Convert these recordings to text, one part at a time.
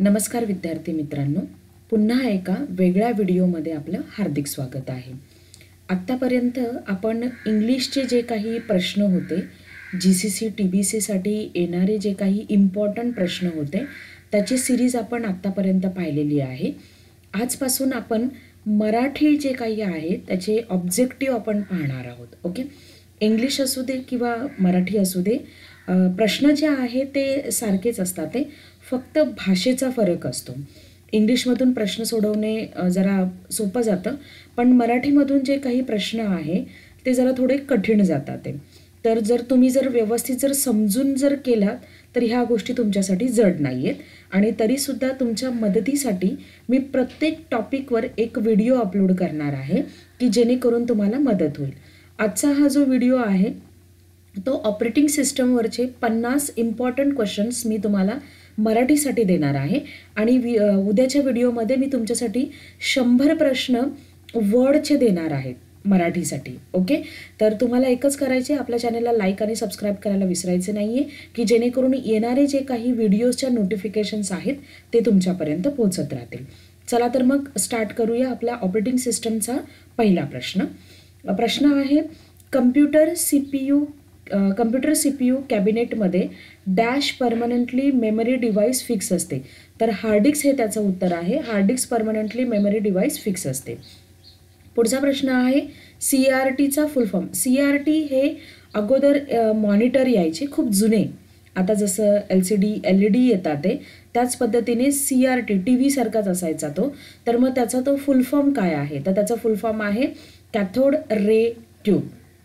नमस्कार विद्यार्थी मित्रांनो, पुन्हा एका वेगळ्या व्हिडिओमध्ये आपलं हार्दिक स्वागत आहे. आत्तापर्यंत आपण इंग्लिशचे जे काही प्रश्न होते, GCC TBCसाठी येणारे जे काही इम्पॉर्टंट प्रश्न होते त्याची सिरीज आपण आत्तापर्यंत पाहिलेली आहे. आजपासून आपण मराठी जे काही आहे त्याचे ऑब्जेक्टिव्ह आपण पाहणार आहोत. ओके, इंग्लिश असू दे किंवा मराठी असू दे, प्रश्न जे आहे ते सारखेच असतात. ते फक्त भाषेचा फरक असतो. इंग्लिशमधून प्रश्न सोडवणे जरा सोपं जातं, पण मराठीमधून जे काही प्रश्न आहे ते जरा थोडे कठीण जातात. ते तर तुम्ही व्यवस्थित समजून केलात तर ह्या गोष्टी तुमच्यासाठी जड नाही आहेत. आणि तरीसुद्धा तुमच्या मदतीसाठी मी प्रत्येक टॉपिकवर एक व्हिडिओ अपलोड करणार आहे की जेणेकरून तुम्हाला मदत होईल. आजचा हा जो व्हिडिओ आहे तो ऑपरेटिंग सिस्टमवरचे 50 इम्पॉर्टंट क्वेश्चन्स मी तुम्हाला मराठीसाठी देणार आहे. आणि उद्याच्या व्हिडिओमध्ये मी तुमच्यासाठी 100 प्रश्न वर्डचे देणार आहेत मराठीसाठी. ओके, तर तुम्हाला एकच करायचे, आपल्या चॅनलला लाईक आणि सबस्क्राईब करायला विसरायचे नाही आहे की जेणेकरून येणारे जे काही व्हिडिओजच्या नोटिफिकेशन्स आहेत ते तुमच्यापर्यंत पोहोचत राहतील. चला तर मग स्टार्ट करूया आपला ऑपरेटिंग सिस्टमचा पहिला प्रश्न. प्रश्न आहे, कम्प्युटर CPU कॅबिनेटमध्ये dash permanently memory device fix असते. तर हार्ड डिस्क हे त्याचं उत्तर आहे. Hard disk permanently memory device fix असते. पुढचा प्रश्न आहे, CRTचा फुल फॉर्म. CRT हे अगोदर मॉनिटर यायचे खूप जुने, आता जसं LCD LED येतात ते त्याच पद्धतीने CRT TV सारखाच असायचा तो. तर मग त्याचा तो फुल फॉर्म काय आहे? तर त्याचा फुल फॉर्म आहे कॅथोड रे ट्यूब.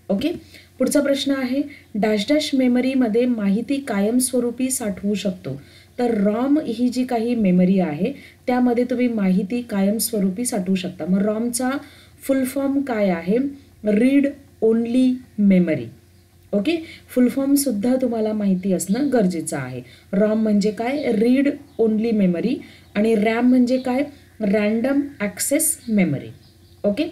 ओके, पुढचा प्रश्न आहे, डॅश डॅश मेमरीमध्ये माहिती कायमस्वरूपी साठवू शकतो. तर रॉम ही जी काही मेमरी आहे त्यामध्ये तुम्ही माहिती कायमस्वरूपी साठवू शकता. मग रॉमचा फुल फॉर्म काय आहे? Read only memory. ओके, फुल फॉर्म सुद्धा तुम्हाला माहिती असणं गरजेचं आहे. रॉम म्हणजे काय? Read only memory. आणि रॅम म्हणजे काय? Random access memory. ओके,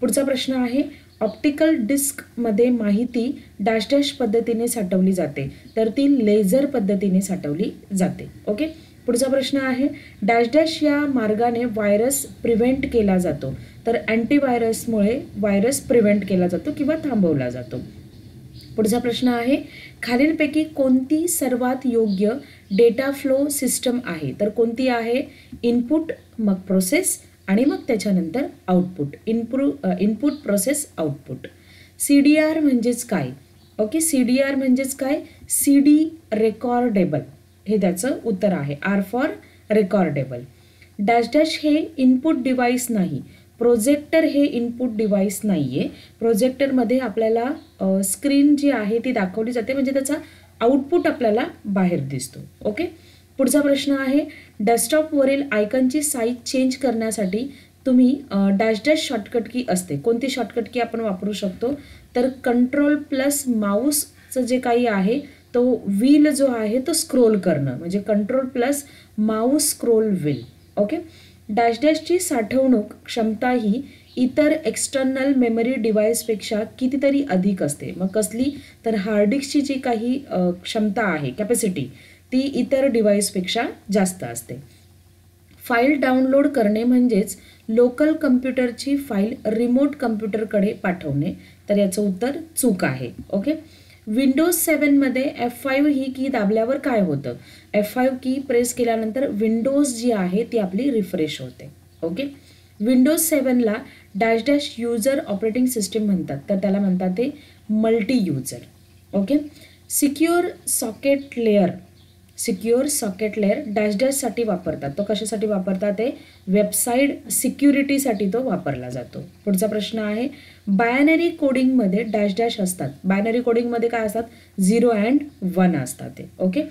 पुढचा प्रश्न आहे, ऑप्टिकल डिस्कमध्ये माहिती डॅश डॅश पद्धतीने साठवली जाते. तर ती लेझर पद्धतीने साठवली जाते. ओके, पुढचा प्रश्न आहे, डॅश डॅश या मार्गाने व्हायरस प्रिव्हेंट केला जातो. तर अँटीव्हायरसमुळे व्हायरस प्रिव्हेंट केला जातो किंवा थांबवला जातो. पुढचा प्रश्न आहे, खालीलपैकी कोणती सर्वात योग्य डेटा फ्लो सिस्टम आहे? तर कोणती आहे? इनपुट, मग प्रोसेस आणि मग त्याच्यानंतर output. Input process output. CDR म्हणजेच काय? ओके, CDR म्हणजेच काय? CD रेकॉर्डेबल हे त्याचं उत्तर आहे. R for recordable. Dash dash हे इनपुट डिव्हाइस नाही. प्रोजेक्टर हे इनपुट डिव्हाइस नाही आहे. प्रोजेक्टरमध्ये आपल्याला स्क्रीन जी आहे ती दाखवली जाते, म्हणजे त्याचा आउटपुट आपल्याला बाहेर दिसतो. ओके, पुढचा प्रश्न आहे, डेस्कटॉपवरील आयकनची साईज चेंज करण्यासाठी तुम्ही डॅश डॅश शॉर्टकट की असते. कोणती शॉर्टकट की आपण वापरू शकतो? तर कंट्रोल प्लस माऊसचं जे काही आहे तो व्हील जो आहे तो स्क्रोल करणं, म्हणजे control plus mouse scroll wheel. Okay, dash डॅशची साठवणूक क्षमता ही इतर एक्सटर्नल मेमरी डिव्हाइसपेक्षा कितीतरी अधिक असते. मग कसली? तर हार्ड डिस्कची जी काही क्षमता आहे, कॅपॅसिटी, ती इतर डिव्हाइसपेक्षा जास्त असते. फाईल डाउनलोड करणे म्हणजेच लोकल कम्प्युटरची फाईल रिमोट कम्प्युटरकडे पाठवणे. तर याचं उत्तर चूक आहे. ओके, विंडोज 7मध्ये F5 ही की दाबल्यावर काय होतं? F5 की प्रेस केल्यानंतर विंडोज जी आहे ती आपली रिफ्रेश होते. ओके, विंडोज 7ला dash dash user operating system म्हणतात. तर त्याला म्हणतात ते multi user. Okay, secure socket layer dash डॅशसाठी वापरतात. तो कशासाठी वापरतात? ते वेबसाईट सिक्युरिटीसाठी तो वापरला जातो. पुढचा प्रश्न आहे, बायनरी कोडिंगमध्ये डॅश डॅश असतात. बायनरी कोडिंगमध्ये काय असतात? 0 and 1 असतात ते. ओके,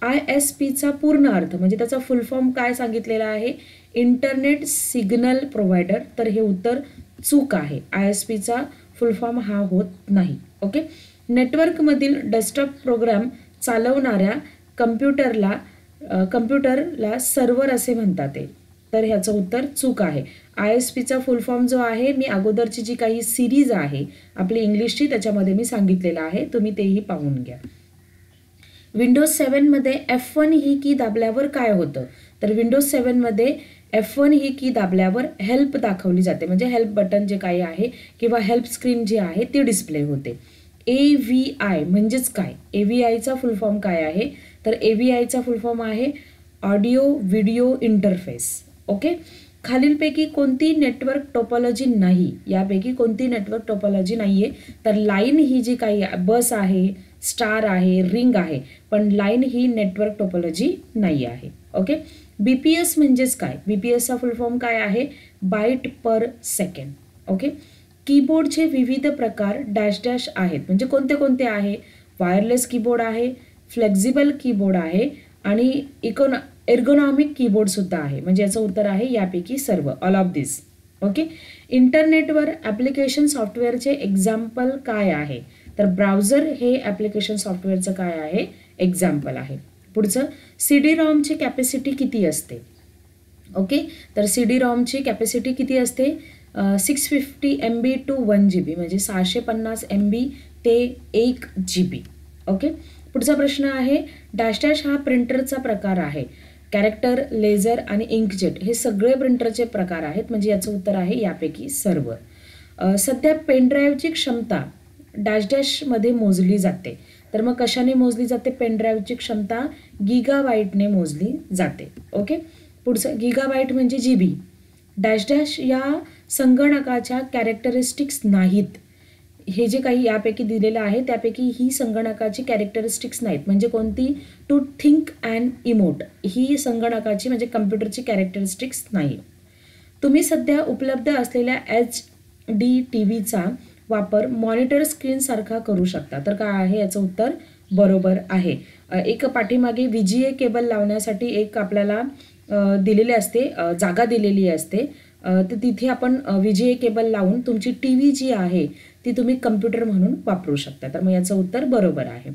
ISPचा पूर्ण अर्थ म्हणजे त्याचा फुल फॉर्म काय सांगितलेला आहे? Internet signal provider. तर हे उत्तर चूक आहे. ISPचा फुल फॉर्म हा होत नाही. ओके, नेटवर्कमधील डेस्कटॉप प्रोग्राम चालवणाऱ्या कम्प्युटरला सर्व्हर असे म्हणतात. तर ह्याचं उत्तर चूक आहे. ISPचा फुल फॉर्म जो आहे, मी अगोदरची जी काही सिरीज आहे आपली इंग्लिशची त्याच्यामध्ये मी सांगितलेलं आहे, तुम्ही तेही पाहून घ्या. विंडोज 7मध्ये F1 ही की दाबल्यावर काय होतं? तर विंडोज 7मध्ये F1 ही की दाबल्यावर हेल्प दाखवली जाते, म्हणजे हेल्प बटन जे काही आहे किंवा हेल्प स्क्रीन जी आहे ती डिस्प्ले होते. AVI म्हणजेच काय? AVIचा फुल फॉर्म काय आहे? तर AVIचा फुल फॉर्म आहे ऑडिओ व्हिडिओ इंटरफेस. ओके. खालीलपैकी कोणती नेटवर्क टोपोलॉजी नाही? यापैकी कोणती नेटवर्क टोपोलॉजी नाही आहे? तर लाईन ही जी काही बस आहे, स्टार आहे, रिंग आहे, पण लाईन ही नेटवर्क टोपोलॉजी नाही आहे. ओके. BPS म्हणजेच काय? BPSचा फुल फॉर्म काय आहे? बाईट पर सेकंड. ओके. कीबोर्डचे विविध प्रकार डॅश डॅश आहेत, म्हणजे कोणते कोणते आहे? वायरलेस कीबोर्ड आहे, फ्लेक्झिबल कीबोर्ड आहे आणि एर्गोनॉमिक कीबोर्ड सुद्धा आहे, म्हणजे याचं उत्तर आहे यापैकी सर्व, ऑल ऑफ दिस. ओके. इंटरनेटवर ॲप्लिकेशन सॉफ्टवेअरचे एक्झाम्पल काय आहे? तर ब्राउझर हे ॲप्लिकेशन सॉफ्टवेअरचं काय आहे? एक्झाम्पल आहे. पुढचं, CD-ROMची कॅपॅसिटी किती असते? ओके. तर CD-ROMची कॅपॅसिटी किती असते? 650 MB to 1 GB, म्हणजे 650 MB ते 1 GB. ओके. पुढचा प्रश्न आहे, डॅश डॅश हा प्रिंटरचा प्रकार आहे. कॅरेक्टर, लेझर आणि इंकजेट हे सगळे प्रिंटरचे प्रकार आहेत, म्हणजे याचं उत्तर आहे यापैकी सर्व. सध्या पेनड्राईव्हची क्षमता डॅश डॅशमध्ये मोजली जाते. तर मग कशाने मोजली जाते? पेनड्राईव्हची क्षमता गिगाबाईटने मोजली जाते. ओके. पुढचं, गिगाबाईट म्हणजे GB. डॅश डॅश या संगणकाच्या कॅरेक्टरिस्टिक्स नाहीत. हे जे काही यापैकी दिलेलं आहे त्यापैकी ही संगणकाची कॅरेक्टरिस्टिक्स नाहीत, म्हणजे कोणती? टू थिंक अँड इमोट ही संगणकाची म्हणजे कम्प्युटरची कॅरेक्टरिस्टिक्स नाही. तुम्ही सध्या उपलब्ध असलेल्या HD TVचा वापर मॉनिटर स्क्रीनसारखा करू शकता. तर काय आहे याचं उत्तर? बरोबर आहे. एक पाठीमागे VGA केबल लावण्यासाठी एक आपल्याला दिलेली असते, जागा दिलेली असते, तर तिथे आपण VGA केबल लावून तुमची TV जी आहे ती तुम्ही कम्प्युटर म्हणून वापरू शकता. तर मग याचं उत्तर बरोबर आहे.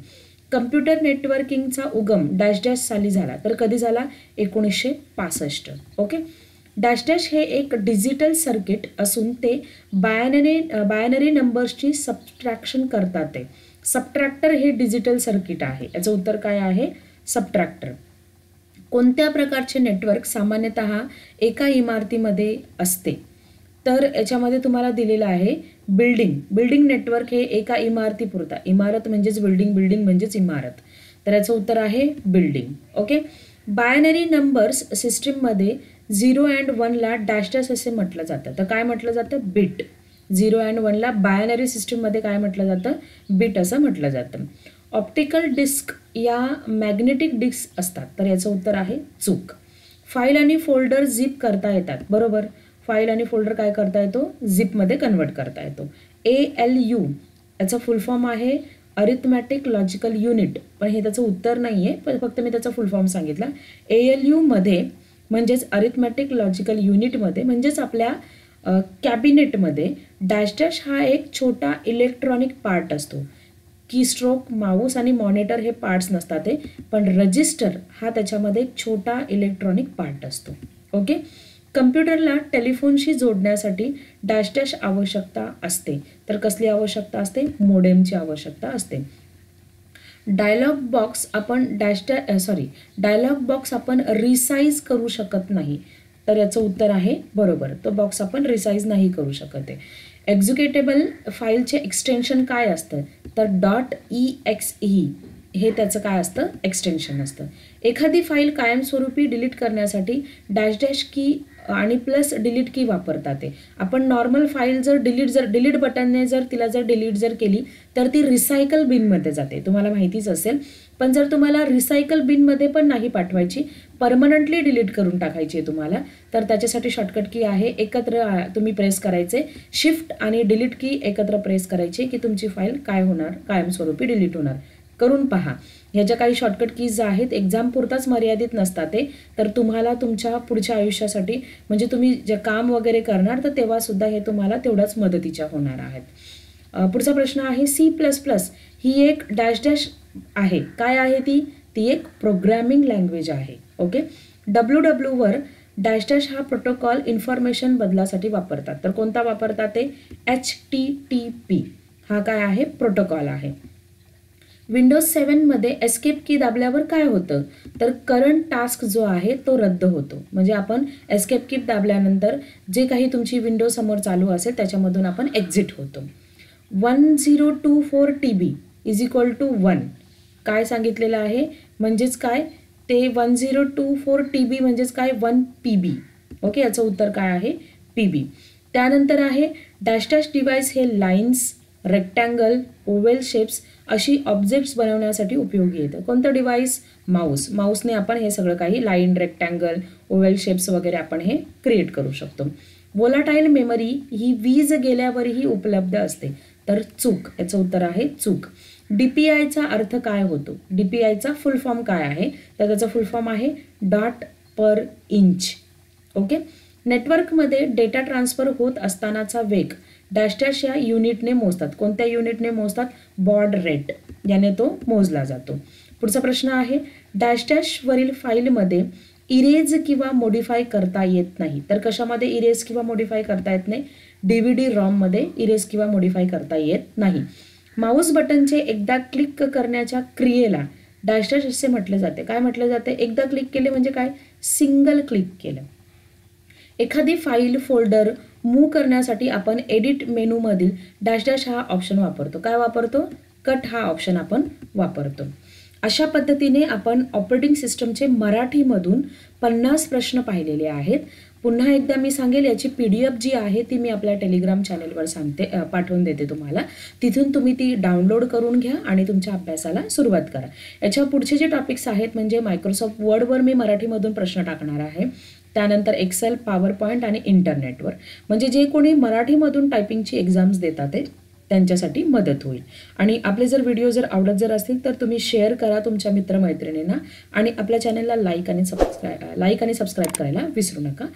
कम्प्युटर नेटवर्किंगचा उगम डॅश डॅश साली झाला. तर कधी झाला? 1965. ओके. डॅश डॅश हे एक डिजिटल सर्किट असून ते बायनरी नंबर्सची सबट्रॅक्शन करतात. ते सबट्रॅक्टर हे डिजिटल सर्किट आहे. याचं उत्तर काय आहे? सबट्रॅक्टर. कोणत्या प्रकारचे नेटवर्क सामान्यतः एका इमारतीमध्ये असते? तर याच्यामध्ये तुम्हाला दिलेलं आहे बिल्डिंग नेटवर्क हे एका इमारतीपुरता, इमारत म्हणजेच बिल्डिंग म्हणजेच इमारत, तर याचं उत्तर आहे बिल्डिंग. ओके. बायनरी नंबर्स सिस्टीममध्ये 0 and 1ला डॅश डॅश असे म्हटलं जातं. तर काय म्हटलं जातं? बिट. 0 and 1ला बायनरी सिस्टीममध्ये काय म्हटलं जातं? बिट असं म्हटलं जातं. ऑप्टिकल डिस्क या मॅग्नेटिक डिस्क असतात. तर याचं उत्तर आहे चूक. फाईल आणि फोल्डर झिप करता येतात. बरोबर. फाईल आणि फोल्डर काय करता येतो? झिपमध्ये कन्वर्ट करता येतो. ALU याचा फुल फॉर्म आहे अरिथमॅटिक लॉजिकल युनिट, पण हे त्याचं उत्तर नाही आहे, पण फक्त मी त्याचा फुल फॉर्म सांगितला. ALU मध्ये म्हणजेच अरिथमॅटिक लॉजिकल युनिटमध्ये म्हणजेच आपल्या कॅबिनेटमध्ये डॅश डॅश हा एक छोटा इलेक्ट्रॉनिक पार्ट असतो. कीस्ट्रोक, माऊस आणि मॉनिटर हे पार्ट्स नसतात ते, पण रजिस्टर हा त्याच्यामध्ये एक छोटा इलेक्ट्रॉनिक पार्ट असतो. ओके. कम्प्युटरला टेलिफोनशी जोडण्यासाठी डॅश डॅश आवश्यकता असते. तर कसली आवश्यकता असते? मोडेमची आवश्यकता असते. डायलॉग बॉक्स आपण रिसाईज करू शकत नाही. तर याचं उत्तर आहे बरोबर, तो बॉक्स आपण रिसाईज नाही करू शकत आहे. एक्झिक्युटेबल फाईलचे एक्सटेन्शन काय असतं? तर .exe हे त्याचं काय असतं? एक्सटेन्शन असतं. एखादी फाईल कायमस्वरूपी डिलीट करण्यासाठी डॅश डॅश की आणि प्लस डिलीट की वापरतात. आपण नॉर्मल फाईल जर डिलीट बटनने तिला डिलीट केली तर ती रिसायकल बिनमध्ये जाते, तुम्हाला माहितीच असेल. पण जर तुम्हाला रिसायकल बिनमध्ये पण नाही पाठवायची, परमनंटली डिलीट करून टाकायची आहे तुम्हाला, तर त्याच्यासाठी शॉर्टकट की आहे एकत्र तुम्ही प्रेस करायचे, शिफ्ट आणि डिलीट की एकत्र प्रेस करायची की तुमची फाईल काय होणार? कायमस्वरूपी डिलीट होणार. करून पहा. ह्याच्या काही शॉर्टकट कीज आहेत, एक्झाम पुरताच मर्यादित नसतात ते, तर तुम्हाला तुमच्या पुढच्या आयुष्यासाठी म्हणजे तुम्ही जे काम वगैरे करणार तर तेव्हा सुद्धा हे तुम्हाला तेवढाच मदतीच्या होणार आहेत. पुढचा प्रश्न आहे C++ ही एक डॅश डॅश आहे. काय आहे ती? ती एक प्रोग्रॅमिंग लँग्वेज आहे. ओके. WW वर डॅश डॅश हा प्रोटोकॉल इन्फॉर्मेशन बदलासाठी वापरतात. तर कोणता वापरतात ते? HTTP हा काय आहे? प्रोटोकॉल आहे. विंडोज 7मध्ये एस्केप की दाबल्यावर काय होतं, तर करंट टास्क जो आहे तो रद्द होतो. म्हणजे आपण एस्केप की दाबल्यानंतर जे काही तुमची विंडो समोर चालू असेल त्याच्यामधून आपण एक्झिट होतो. 1024 TB इज इक्वल टू 1 काय सांगितलेलं आहे, म्हणजेच काय ते 1024 TB म्हणजेच काय 1 PB. ओके, याचं उत्तर काय आहे, PB. त्यानंतर आहे डॅश डॅश डिव्हाइस हे लाईन्स, रेक्टँगल, ओवेल शेप्स अशी ऑब्जेक्ट्स बनवण्यासाठी उपयोगी येतं. कोणतं डिव्हाइस, माऊस. माऊसने आपण हे सगळं काही लाईन, रेक्टँगल, ओवेल शेप्स वगैरे आपण हे क्रिएट करू शकतो. वोलाटाईल मेमरी ही वीज गेल्यावरही उपलब्ध असते, तर चूक. याचं उत्तर आहे चूक. DPIचा अर्थ काय होतो, DPIचा फुल फॉर्म काय आहे, तर त्याचा फुल फॉर्म आहे डॉट पर इंच. ओके. नेटवर्कमध्ये डेटा ट्रान्सफर होत असतानाचा वेग डॅश डॅश या युनिटने मोजतात. कोणत्या युनिटने मोजतात, बॉड रेट याने तो मोजला जातो. पुढचा प्रश्न आहे डॅश डॅश वरील फाईलमध्ये इरेज किंवा मॉडिफाय करता येत नाही, तर कशामध्ये इरेज किंवा मॉडिफाय करता येत नाही, DVD ROMमध्ये इरेज किंवा मॉडिफाय करता येत नाही. माऊस बटनचे एकदा क्लिक करण्याच्या क्रियेला डॅश डॅश असे म्हटले जाते. काय म्हटले जाते, एकदा क्लिक केले म्हणजे काय, सिंगल क्लिक केलं. एखादी फाईल, फोल्डर मूव्ह करण्यासाठी आपण एडिट मेनूमधील डॅश डॅश हा ऑप्शन वापरतो. काय वापरतो, कट हा ऑप्शन आपण वापरतो. अशा पद्धतीने आपण ऑपरेटिंग सिस्टमचे मराठीमधून 50 प्रश्न पाहिलेले आहेत. पुन्हा एकदा मी सांगेल, याची PDF जी आहे ती मी आपल्या टेलिग्राम चॅनेलवर पाठवून देते तुम्हाला. तिथून तुम्ही ती डाउनलोड करून घ्या आणि तुमच्या अभ्यासाला सुरुवात करा. याच्या पुढचे जे टॉपिक्स आहेत म्हणजे मायक्रोसॉफ्ट वर्डवर मी मराठीमधून प्रश्न टाकणार आहे. त्यानंतर एक्सेल, पॉवर पॉईंट आणि इंटरनेटवर, म्हणजे जे कोणी मराठीमधून टायपिंगची एक्झाम्स देतात ते त्यांच्यासाठी मदत होईल. आणि आपले जर व्हिडिओ जर आवडत जर असतील तर तुम्ही शेअर करा तुमच्या मित्रमैत्रिणींना आणि आपल्या चॅनलला लाईक आणि सबस्क्राईब करायला विसरू नका.